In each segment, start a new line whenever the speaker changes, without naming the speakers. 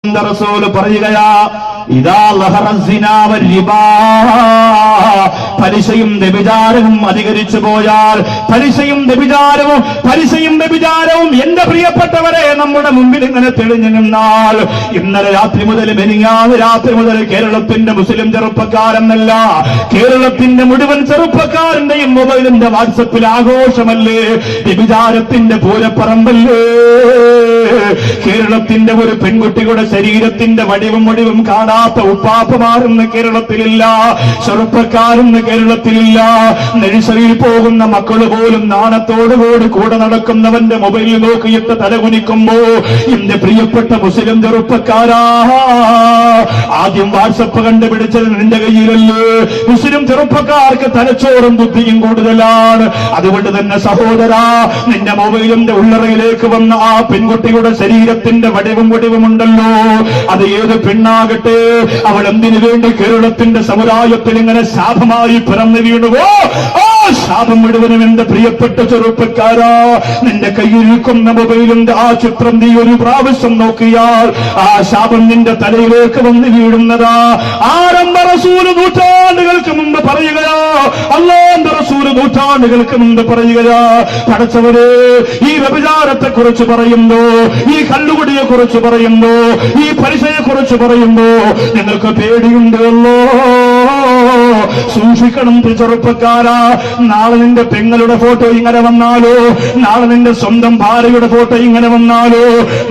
റസൂൽ പറയുകയാ, ഇദാ ലഹറ സിനാ വരിബാ, പലിശയും വ്യഭിചാരവും അധികരിച്ചു പോയാൽ, പലിശയും വ്യഭിചാരവും എന്റെ പ്രിയപ്പെട്ടവരെ നമ്മുടെ മുമ്പിൽ ഇങ്ങനെ തെളിഞ്ഞു നിന്നാൽ, ഇന്നലെ രാത്രി മുതൽ മെനിങ്ങാന്ന് രാത്രി മുതൽ കേരളത്തിന്റെ മുസ്ലിം ചെറുപ്പക്കാരെന്നല്ല, കേരളത്തിന്റെ മുഴുവൻ ചെറുപ്പക്കാരന്റെയും മൊബൈലിന്റെ വാട്സപ്പിൽ ആഘോഷമല്ലേ, വ്യഭിചാരത്തിന്റെ പൂരപ്പറമ്പല്ലേ. കേരളത്തിന്റെ ഒരു പെൺകുട്ടിയുടെ ശരീരത്തിന്റെ വടിവും കാണാത്ത ഉപ്പാപ്പമാരെന്ന് കേരളത്തിലില്ല, ചെറുപ്പക്കാരെന്ന് കേരളത്തിലില്ല. നഴ്സറിയിൽ പോകുന്ന മക്കള് പോലും നാണത്തോടുകൂടി കൂടെ നടക്കുന്നവന്റെ മൊബൈലിൽ നോക്കിയിട്ട് തലകുനിക്കുമ്പോ, എന്റെ പ്രിയപ്പെട്ട മുസ്ലിം ചെറുപ്പക്കാരാ, ആദ്യം വാട്സപ്പ് കണ്ടുപിടിച്ചത് നിന്റെ കയ്യിലല്ലേ. മുസ്ലിം ചെറുപ്പക്കാർക്ക് തലച്ചോറും ബുദ്ധിയും കൂടുതലാണ്. അതുകൊണ്ട് തന്നെ സഹോദരാ, നിന്റെ മൊബൈലിന്റെ ഉള്ളറയിലേക്ക് വന്ന ആ പെൺകുട്ടിയുടെ ശരീരത്തിന്റെ വടിവുമുണ്ടല്ലോ, അത് ഏത് പെണ്ണാകട്ടെ, അവൾ എന്തിനു വേണ്ടി കേരളത്തിന്റെ സമുദായത്തിൽ ഇങ്ങനെ ശാപമായി പിറന്നു വീണുവോ, ആ ശാപം മുഴുവനും എന്റെ പ്രിയപ്പെട്ട ചെറുപ്പക്കാരാ, നിന്റെ കയ്യിരിക്കുന്ന മൊബൈലിന്റെ ആ ചിത്രം നീ ഒരു പ്രാവശ്യം നോക്കിയാൽ ആ ശാപം നിന്റെ തലയിലേക്ക് വന്ന് വീഴുന്നതാ. ആരംഭ റസൂൽ നൂറ്റാണ്ടുകൾക്ക് മുമ്പ് പറയുകയാ, അല്ലാഹുവിന്റെ റസൂൽ നൂറ്റാണ്ടുകൾക്ക് മുമ്പ് പറയുകയാ, പടച്ചവരെ, ഈ വ്യഭിചാരത്തെ കുറിച്ച് പറയുമ്പോ, ഈ കള്ളുകുടിയെ കുറിച്ച് പറയുമ്പോ, ഈ പലിശയെ കുറിച്ച് പറയുമ്പോ നിങ്ങൾക്ക് പേടിയുണ്ടല്ലോ. സൂക്ഷിക്കണം ചെറുപ്പക്കാരാ. നാളെ നിന്റെ പെങ്ങളുടെ ഫോട്ടോ ഇങ്ങനെ വന്നാലോ, നാളെ നിന്റെ സ്വന്തം ഭാര്യയുടെ ഫോട്ടോ ഇങ്ങനെ വന്നാലോ,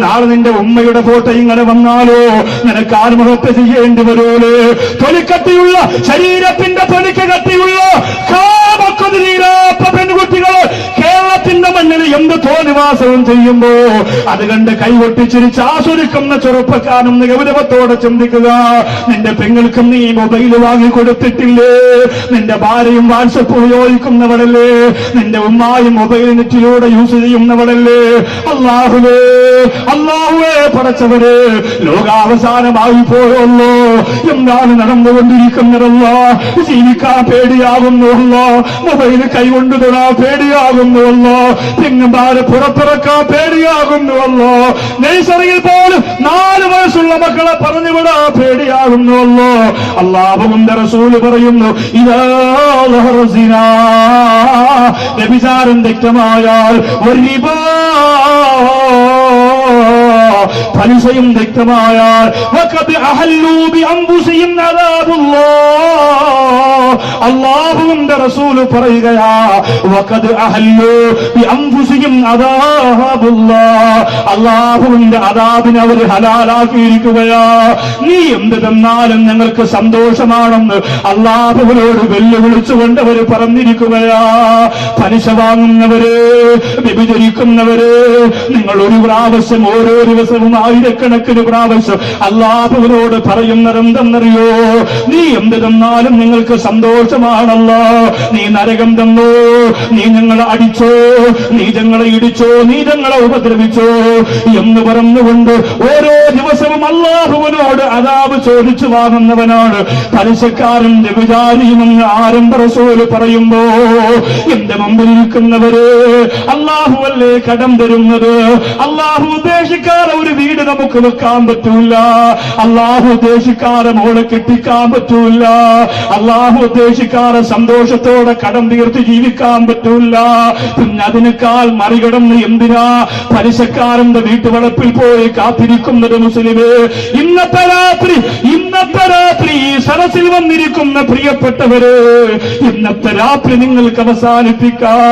നാളെ നിന്റെ ഉമ്മയുടെ ഫോട്ടോ ഇങ്ങനെ വന്നാലോ, നിനക്ക് ആത്മഹത്യ ചെയ്യേണ്ടി വരൂലേ. തൊലിക്കട്ടിയുള്ള ശരീരത്തിന്റെ തൊലിക്ക് കട്ടിയുള്ള കാമക്കൊതിരീരാത്ത പെൺകുട്ടികൾ കേരളത്തിന്റെ മണ്ണിൽ എന്ത് തോന്നിവാസവും ചെയ്യുമ്പോ അത് കണ്ട് കൈകൊട്ടിച്ചിരിച്ച് ആസ്വദിക്കുന്ന ചെറുപ്പക്കാരെന്ന് ഗൗരവത്തോടെ ചിന്തിക്കുക. നിന്റെ പെങ്ങൾക്കും നീ മൊബൈൽ വാങ്ങിക്കൊടുത്തിട്ടില്ലേ? നിന്റെ ഭാര്യയും വാട്സപ്പ് ഉപയോഗിക്കുന്നവളല്ലേ? നിന്റെ ഉമ്മായും മൊബൈൽ നെറ്റിലൂടെ യൂസ് ചെയ്യുന്നവളല്ലേ? അല്ലാഹുവേ പടച്ചവരെ, ലോകാവസാനമായി പോയല്ലോ. എന്താണ് നടന്നുകൊണ്ടിരിക്കുന്നതല്ലോ? ജീവിക്കാൻ പേടിയാകുന്നുവല്ലോ, മൊബൈൽ കൈകൊണ്ട് തൊടാൻ പേടിയാകുന്നുവല്ലോ, പെങ്ങന്മാരെ പുറത്തിറക്കാൻ പേടിയാകുന്നുവല്ലോ, നഴ്സറിയിൽ പോലും 4 വയസ്സുള്ള മക്കളെ പറഞ്ഞുവിടാൻ പേടിയാകുന്നുവല്ലോ. അല്ലാഹുവിന്റെ റസൂൽ പറയുന്നു, ഇദാ ലഹറ സിനാ, വ്യഭിചാരം വ്യക്തമായാൽ, വരിബാ, പലിശയും വ്യക്തമായാൽ, വഖദ് അഹല്ലൂ ബിഅൻഫുസിഹിം അദാബുല്ലാഹ്, അല്ലാഹുവിന്റെ റസൂൽ പറയുകയാ, വഖദ് അഹല്ലൂ ബിഅൻഫുസിഹിം അദാബുല്ലാഹ്, അല്ലാഹുവിന്റെ അദാബിനെ അവർ ഹലാലാക്കിയിരിക്കുകയാ. നീ എന്ത് തന്നാലും ഞങ്ങൾക്ക് സന്തോഷമാണെന്ന് അല്ലാഹുവിനോട് വെല്ലുവിളിച്ചുകൊണ്ട് അവർ പറഞ്ഞിരിക്കുകയാ. പലിശ വാങ്ങുന്നവര്, വ്യഭിചരിക്കുന്നവര്, നിങ്ങൾ ഒരു പ്രാവശ്യം ഓരോ ദിവസവും ആയിരക്കണക്കിന് പ്രാവശ്യം അല്ലാഹുവിനോട് പറയുന്നതെന്തെന്നറിയോ? നീ എന്ത് തന്നാലും നിങ്ങൾക്ക് സന്തോഷമാണല്ലോ. നീ നരകം തന്നോ, നീ ഞങ്ങളെ അടിച്ചോ, നീ ഞങ്ങളെ ഇടിച്ചോ, നീ ഞങ്ങളെ ഉപദ്രവിച്ചോ എന്ന് പറഞ്ഞുകൊണ്ട് ഓരോ ദിവസവും അല്ലാഹുവിനോട് അദാബ് ചോദിച്ചു വാങ്ങുന്നവനാണ് പലിശക്കാരൻ, വ്യഭിചാരിയുമെന്ന് ആരംഭ റസൂൽ പറയുമ്പോ, എന്റെ മുമ്പിലിരിക്കുന്നവര്, അല്ലാഹുവല്ലേ കടം തരുന്നത്. അല്ലാഹു ഉദ്ദേശിക്കാതെ ഒരു വീട് നമുക്ക് വെക്കാൻ പറ്റൂല, അല്ലാഹു ഉദ്ദേശിക്കാതെ മോളെ കെട്ടിക്കാൻ പറ്റൂല, അല്ലാഹു ഉദ്ദേശിക്കാതെ സന്തോഷത്തോടെ കടം തീർത്ത് ജീവിക്കാൻ പറ്റൂല. പിന്നെ അതിനേക്കാൾ മറികടന്ന് എന്തിനാ പലിശക്കാരന്റെ വീട്ടുവളപ്പിൽ പോയി കാത്തിരിക്കുന്നത് മുസ്ലിമേ? ഇന്നത്തെ രാത്രി ഈ സരസിൽ വന്നിരിക്കുന്ന പ്രിയപ്പെട്ടവര്, ഇന്നത്തെ രാത്രി നിങ്ങൾക്ക് അവസാനിപ്പിക്കാം.